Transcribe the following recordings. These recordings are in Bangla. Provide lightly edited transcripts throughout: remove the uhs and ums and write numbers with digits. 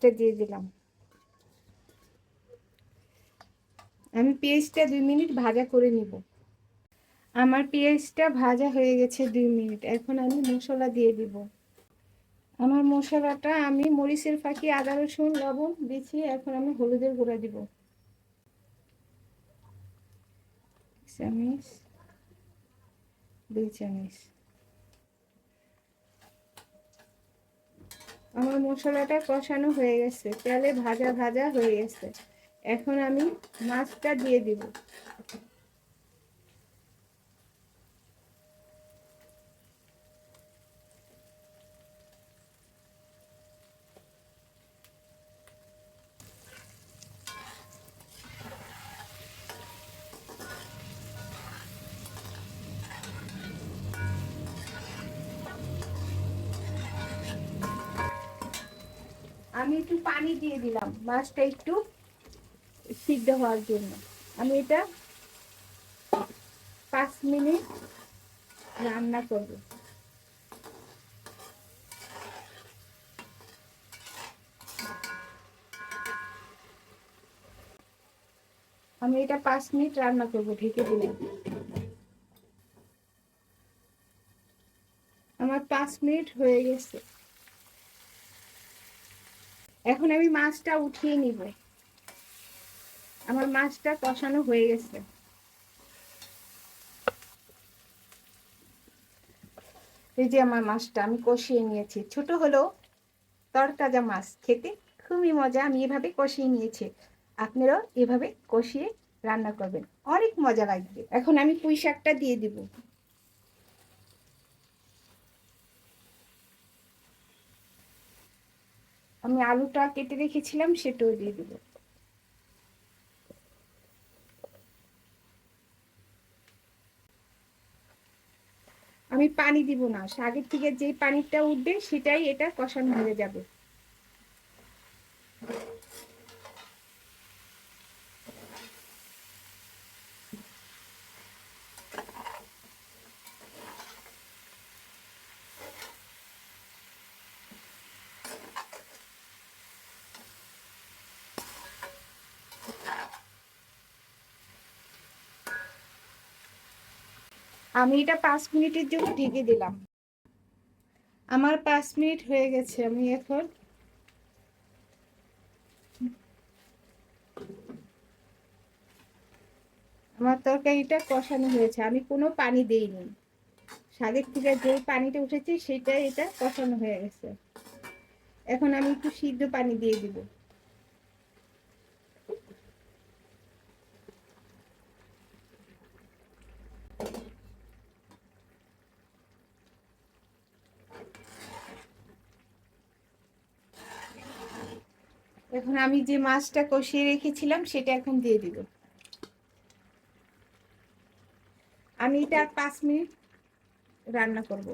পেঁয়াজটা দিয়ে দিলাম। আমি পেঁয়াজটা 2 মিনিট ভাজা করে নিব। আমার পেঁয়াজটা ভাজা হয়ে গেছে 2 মিনিট। এখন আমি মশলা দিয়ে দিব। আমার মশলাটা আমি মরিচের ফাঁকি, আদা রসুন লবণ দিচ্ছি। এখন আমি হলুদের গুঁড়া দিব 1 চামচ, 2 চামচ। আমার মশলাটা কষানো হয়ে গেছে, তেলে ভাজা ভাজা হয়ে গেছে। এখন আমি মাছটা দিয়ে দিব। আমি একটু পানি দিয়ে দিলাম মাছটা একটু সিদ্ধ হওয়ার জন্য। আমি এটা 5 মিনিট রান্না করব। আমি এটা 5 মিনিট রান্না করব ঢেকে দিলাম। আমার 5 মিনিট হয়ে গেছে। এখন আমি মাছটা উঠিয়ে নিব। আমার মাছটা কষানো হয়ে গেছে। এই যে আমার মাছটা আমি কষিয়ে নিয়েছি। ছোট হলেও তরতাজা মাছ খেতে খুবই মজা। আমি এভাবে কষিয়ে নিয়েছি। আপনারাও এভাবে কষিয়ে রান্না করবেন, অনেক মজা লাগবে। এখন আমি পুঁই শাকটা দিয়ে দিব। আমি আলুটা কেটে রেখেছিলাম, সেটাও দিয়ে দিব। আমি পানি দিব না, শাকের থেকে যে পানিটা উঠবে সেটাই এটা কষানো হয়ে যাবে। আমি এটা 5 মিনিটের জন্য ঢেকে দিলাম। আমার 5 মিনিট হয়ে গেছে। আমি এখন আমার তরকারিটা কষানো হয়েছে, আমি কোনো পানি দেইনি। শাকের থেকে যে পানিটা উঠেছে সেটাই এটা কষানো হয়ে গেছে। এখন আমি একটু সিদ্ধ পানি দিয়ে দিব। এখন আমি যে মাছটা কষিয়ে রেখেছিলাম সেটা এখন দিয়ে দিব। আমি এটা আর 5 মিনিট রান্না করব।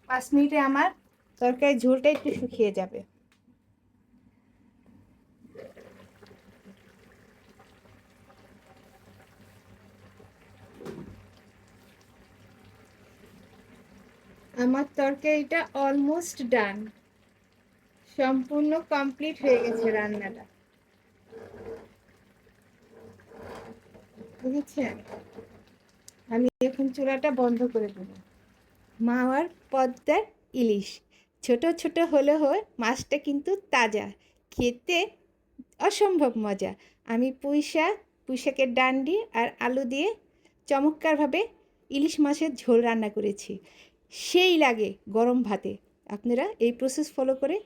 পাঁচ মিনিটে আমার তরকারির ঝোলটা একটু শুকিয়ে যাবে। আমার তরকারিটা অলমোস্ট ডান, সম্পূর্ণ কমপ্লিট হয়ে গেছে রান্নাটা, বুঝেছেন? আমি এখন চুলাটা বন্ধ করে দেব। মাওয়ার পদ্মার ইলিশ, ছোট ছোট হলে হয়, মাছটা কিন্তু তাজা, খেতে অসম্ভব মজা। আমি পুঁইশাকের ডান্ডি আর আলু দিয়ে চমৎকারভাবে ইলিশ মাছের ঝোল রান্না করেছি, সেই লাগে গরম ভাতে। আপনারা এই প্রসেস ফলো করে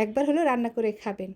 একবার হলেও রান্না করে খাবেন।